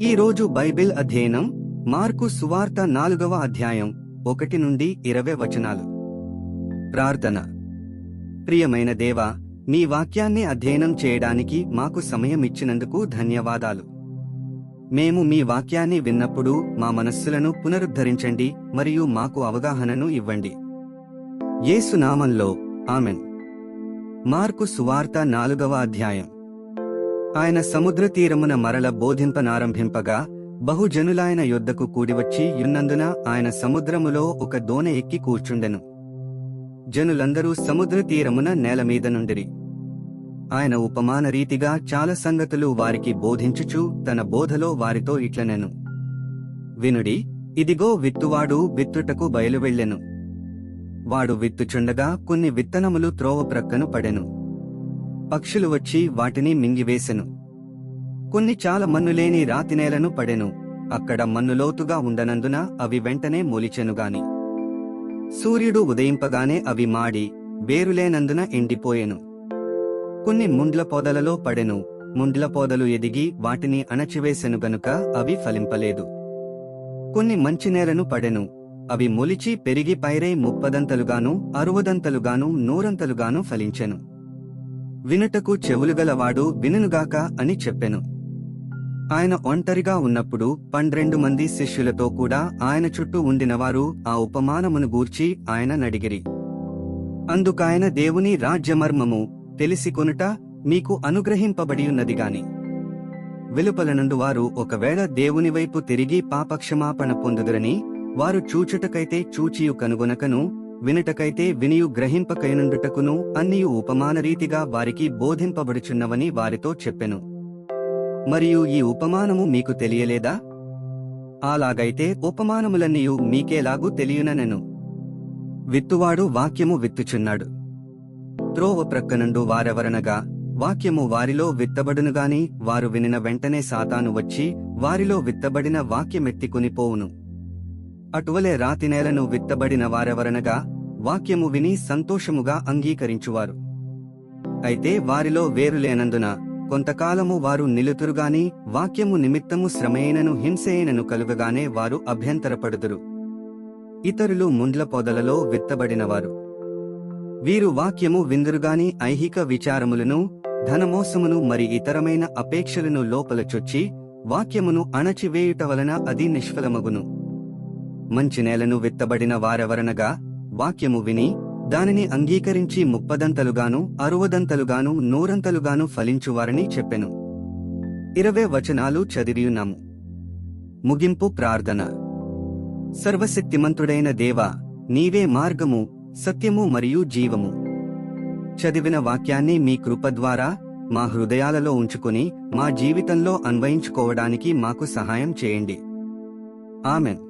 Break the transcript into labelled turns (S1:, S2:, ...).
S1: ఈ రోజు బైబిల్ అధ్యయనం మార్కు సువార్త 4వ అధ్యాయం 1 నుండి 20 వచనాలు. ప్రార్థన. ప్రియమైన దేవా, నీ వాక్యాన్ని అధ్యయనం చేయడానికి మాకు సమయం ఇచ్చినందుకు ధన్యవాదాలు. మేము మీ వాక్యాన్ని విన్నప్పుడు మా మనస్సులను పునరుద్ధరించండి మరియు మాకు అవగాహనను ఇవ్వండి. యేసు నామంలో ఆమెన్. మార్కు సువార్త 4వ అధ్యాయం. ఆయన సముద్ర తీరమున మరల బోధింపనారంభింపగా బహుజనులాయన యొద్దకు కూడివచ్చి యున్నందున ఆయన సముద్రములో ఒక దోణి ఎక్కి కూర్చుండెను. జనులందరూ సముద్ర తీరమున నేలమీద నుండిరి. ఆయన ఉపమాన రీతిగా చాలా సంగతులు వారికి బోధించుచు తన బోధలో వారితో ఇట్లనెను. వినుడి, ఇదిగో విత్తువాడు విత్తుటకు బయలువెళ్ళెను. వాడు విత్తుచుండగా కొన్ని విత్తనములు త్రోవ ప్రక్కను పడెను. పక్షులు వచ్చి వాటిని మింగివేసెను. కొన్ని చాలా మన్నులేని రాతినేలను పడెను. అక్కడ మన్నులోతుగా ఉండనందున అవి వెంటనే మొలిచెనుగాని సూర్యుడు ఉదయింపగానే అవి మాడి వేరులేనందున ఎండిపోయెను. కొన్ని ముండ్ల పొదలలో పడెను. ముండ్ల పొదలు ఎదిగి వాటిని అణచివేసెను గనుక అవి ఫలింపలేదు. కొన్ని మంచినేలను పడెను. అవి మొలిచి పెరిగి పైరై 30దంతలుగాను 60దంతలుగాను 100ంతలుగాను ఫలించెను. వినుటకు చెవులుగలవాడు వినుగాక అని చెప్పెను. ఆయన ఒంటరిగా ఉన్నప్పుడు 12 మంది శిష్యులతో కూడా ఆయన చుట్టూ ఉండినవారు ఆ ఉపమానమును గూర్చి ఆయన నడిగిరి. అందుకాయన దేవుని రాజ్యమర్మము తెలిసికొనుట మీకు అనుగ్రహింపబడియున్నదిగాని వెలుపల నుండి వారు ఒకవేళ దేవుని వైపు తిరిగి పాపక్షమాపణ పొందుదురని వారు చూచుటకైతే చూచియు కనుగొనకను, వినుటకైతే వినియు గ్రహింపకైనుండుటకును అన్నియు ఉపమానరీతిగా వారికి బోధింపబడుచున్నవని వారితో చెప్పెను. మరియు ఈ ఉపమానము మీకు తెలియలేదా? అలాగైతే ఉపమానములన్నీయు మీకేలాగూ తెలియననెను. విత్తువాడు వాక్యము విత్తుచున్నాడు. త్రోవ ప్రక్కనుండు వారెవరనగా వాక్యము వారిలో విత్తబడునుగాని వారు వినిన వెంటనే సాతాను వచ్చి వారిలో విత్తబడిన వాక్యమెత్తికొనిపోవును. అటువలే రాతినేలను విత్తబడిన వారెవరనగా వాక్యము విని సంతోషముగా అంగీకరించువారు. అయితే వారిలో వేరులేనందున కొంతకాలము వారు నిలుతురుగాని వాక్యము నిమిత్తము శ్రమయైనను హింసయైనను కలుగగానే వారు అభ్యంతరపడుదురు. ఇతరులు ముండ్ల పొదలలో విత్తబడినవారు. వీరు వాక్యము విందురుగాని ఐహిక విచారములను, ధనమోసమును మరి ఇతరమైన అపేక్షలను లోపల చొచ్చి వాక్యమును అణచివేయుట వలన అది నిష్ఫలమగును. మంచి నేలను విత్తబడిన వారెవరనగా వాక్యము విని దానిని అంగీకరించి 30దంతలుగాను 60దంతలుగాను 100ంతలుగాను ఫలించువారని చెప్పెను. 20 వచనాలు చదివియున్నాము. ముగింపు ప్రార్థన. సర్వశక్తిమంతుడైన దేవా, నీవే మార్గము, సత్యము మరియు జీవము. చదివిన వాక్యాన్ని మీ కృప ద్వారా మా హృదయాలలో ఉంచుకుని మా జీవితంలో అన్వయించుకోవడానికి మాకు సహాయం చేయండి. ఆమెన్.